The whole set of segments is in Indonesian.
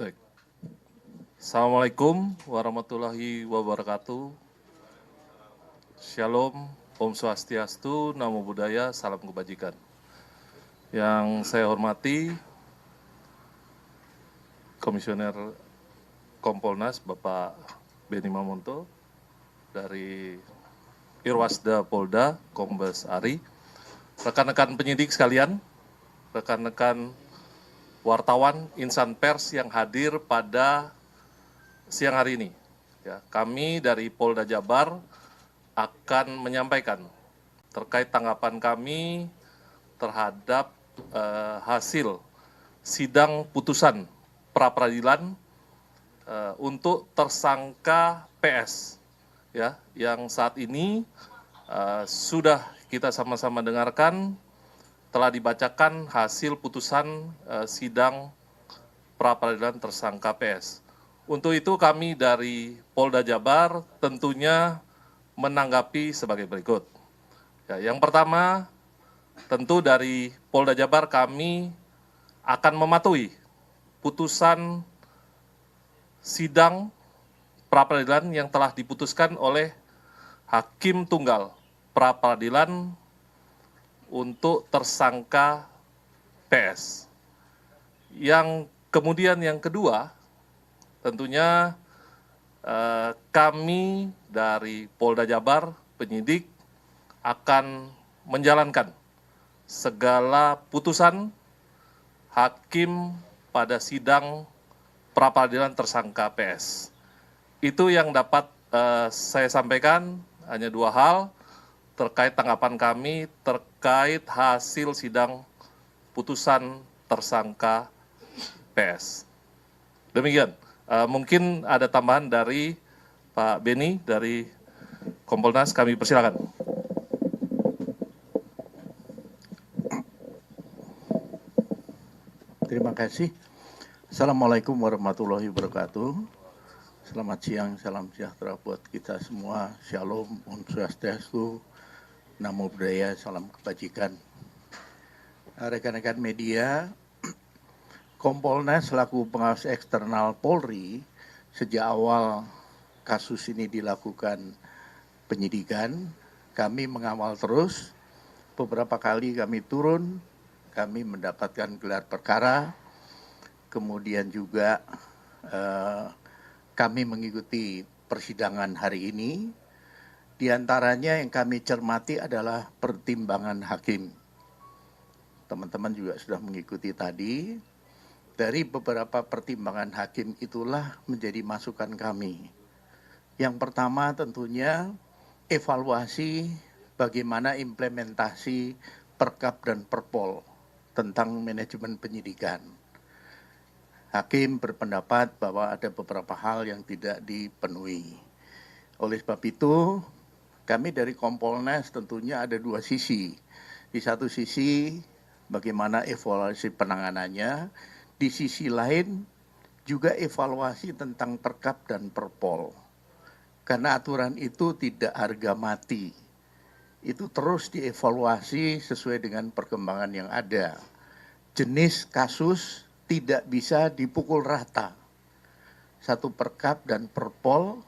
Baik. Assalamualaikum warahmatullahi wabarakatuh. Shalom, Om Swastiastu, Namo Buddhaya, Salam Kebajikan. Yang saya hormati Komisioner Kompolnas Bapak Beni Mamonto dari Irwasda Polda Kombes Ari, rekan-rekan penyidik sekalian, rekan-rekan wartawan insan pers yang hadir pada siang hari ini. Ya, kami dari Polda Jabar akan menyampaikan terkait tanggapan kami terhadap hasil sidang putusan pra-peradilan untuk tersangka PS, ya, yang saat ini sudah kita sama-sama dengarkan. Telah dibacakan hasil putusan sidang pra-peradilan tersangka PS. Untuk itu kami dari Polda Jabar tentunya menanggapi sebagai berikut. Ya, yang pertama, tentu dari Polda Jabar kami akan mematuhi putusan sidang pra-peradilan yang telah diputuskan oleh Hakim Tunggal pra-peradilan untuk tersangka PS. Yang kemudian yang kedua, tentunya kami dari Polda Jabar, penyidik, akan menjalankan segala putusan hakim pada sidang pra-peradilan tersangka PS. Itu yang dapat saya sampaikan, hanya dua hal terkait tanggapan kami terkait hasil sidang putusan tersangka PS. Demikian, mungkin ada tambahan dari Pak Beni dari Kompolnas, kami persilakan. Terima kasih. Assalamualaikum warahmatullahi wabarakatuh. Selamat siang, salam sejahtera buat kita semua. Shalom, Om Swastiastu, Namo Buddhaya, Salam Kebajikan. Rekan-rekan media, Kompolnas selaku pengawas eksternal Polri, sejak awal kasus ini dilakukan penyidikan, kami mengawal terus. Beberapa kali kami turun, kami mendapatkan gelar perkara, kemudian juga kami mengikuti persidangan hari ini. Di antaranya yang kami cermati adalah pertimbangan hakim. Teman-teman juga sudah mengikuti tadi. Dari beberapa pertimbangan hakim itulah menjadi masukan kami. Yang pertama tentunya evaluasi bagaimana implementasi Perkap dan Perpol tentang manajemen penyidikan. Hakim berpendapat bahwa ada beberapa hal yang tidak dipenuhi. Oleh sebab itu, kami dari Kompolnas tentunya ada dua sisi. Di satu sisi bagaimana evaluasi penanganannya, di sisi lain juga evaluasi tentang Perkap dan Perpol. Karena aturan itu tidak harga mati. Itu terus dievaluasi sesuai dengan perkembangan yang ada. Jenis kasus tidak bisa dipukul rata. Satu Perkap dan Perpol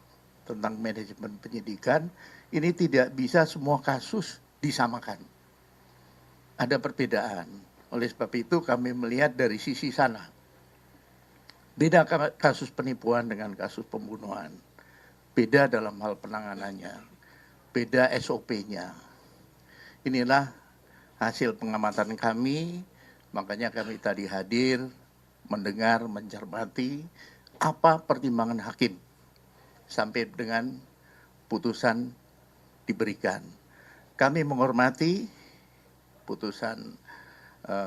tentang manajemen penyidikan, ini tidak bisa semua kasus disamakan. Ada perbedaan. Oleh sebab itu kami melihat dari sisi sana. Beda kasus penipuan dengan kasus pembunuhan. Beda dalam hal penanganannya. Beda SOP-nya. Inilah hasil pengamatan kami, makanya kami tadi hadir, mendengar, mencermati apa pertimbangan hakim sampai dengan putusan diberikan. Kami menghormati putusan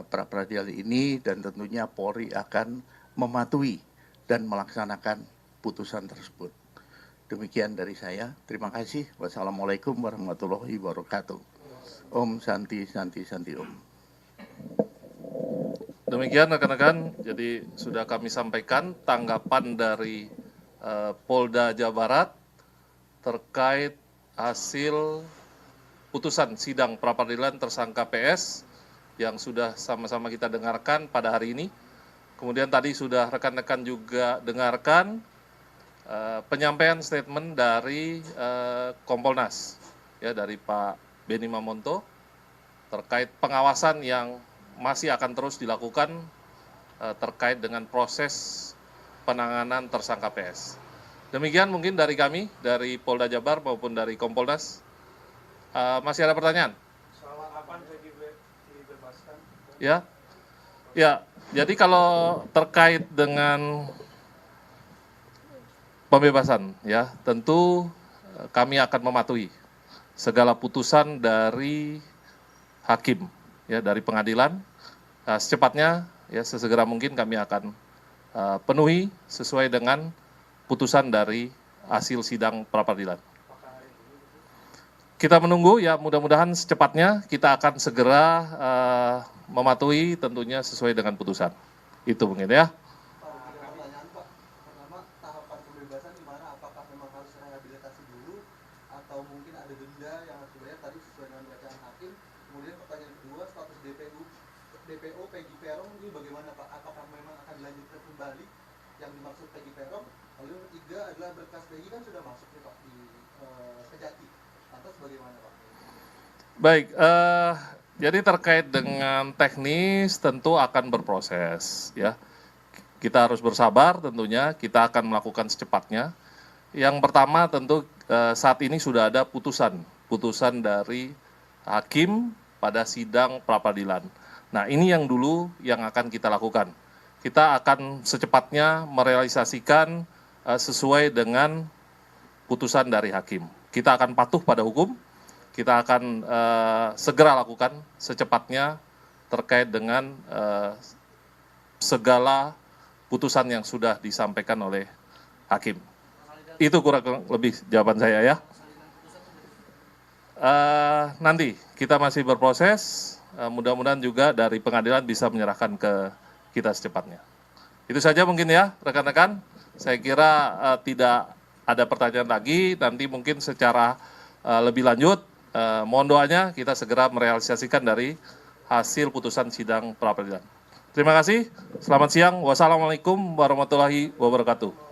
pra-peradilan ini dan tentunya Polri akan mematuhi dan melaksanakan putusan tersebut. Demikian dari saya. Terima kasih. Wassalamualaikum warahmatullahi wabarakatuh. Om Santi Santi Santi Om. Demikian rekan-rekan, jadi sudah kami sampaikan tanggapan dari Polda Jawa Barat terkait hasil putusan sidang pra-peradilan tersangka PS yang sudah sama-sama kita dengarkan pada hari ini. Kemudian tadi sudah rekan-rekan juga dengarkan penyampaian statement dari Kompolnas, ya, dari Pak Benny Mamonto terkait pengawasan yang masih akan terus dilakukan terkait dengan proses penanganan tersangka PS. Demikian mungkin dari kami, dari Polda Jabar maupun dari Kompolnas. Masih ada pertanyaan? Soal kapan Peggy dibebaskan? Ya, jadi kalau terkait dengan pembebasan, ya, tentu kami akan mematuhi segala putusan dari hakim, ya, dari pengadilan. Secepatnya, ya, sesegera mungkin kami akan penuhi sesuai dengan putusan dari hasil sidang pra-peradilan. Kita menunggu, ya, mudah-mudahan secepatnya kita akan segera mematuhi tentunya sesuai dengan putusan. Itu mungkin, ya. Pertanyaan Pak, pertama tahapan pembebasan di mana? Apakah memang harus rehabilitasi dulu atau mungkin ada denda yang harus dibayar tadi sesuai dengan bacaan hakim? Kemudian pertanyaan kedua, status DPO Peggy Peron ini bagaimana Pak? Apakah memang akan dilanjutkan kembali yang dimaksud Peggy Peron? Lalu yang ketiga adalah berkas Peggy kan sudah masuk nih Pak di Kejati. Lantas bagaimana Pak? Baik, jadi terkait dengan teknis tentu akan berproses, ya. Kita harus bersabar tentunya, kita akan melakukan secepatnya. Yang pertama tentu saat ini sudah ada putusan dari hakim pada sidang pra-peradilan. Nah, ini yang dulu yang akan kita lakukan. Kita akan secepatnya merealisasikan sesuai dengan putusan dari hakim. Kita akan patuh pada hukum, kita akan segera lakukan secepatnya terkait dengan segala putusan yang sudah disampaikan oleh hakim. Itu kurang lebih jawaban saya, ya. Nanti kita masih berproses, mudah-mudahan juga dari pengadilan bisa menyerahkan ke kita secepatnya. Itu saja mungkin, ya, rekan-rekan. Saya kira tidak ada pertanyaan lagi, nanti mungkin secara lebih lanjut, mohon doanya kita segera merealisasikan dari hasil putusan sidang pra-peradilan. Terima kasih, selamat siang, wassalamualaikum warahmatullahi wabarakatuh.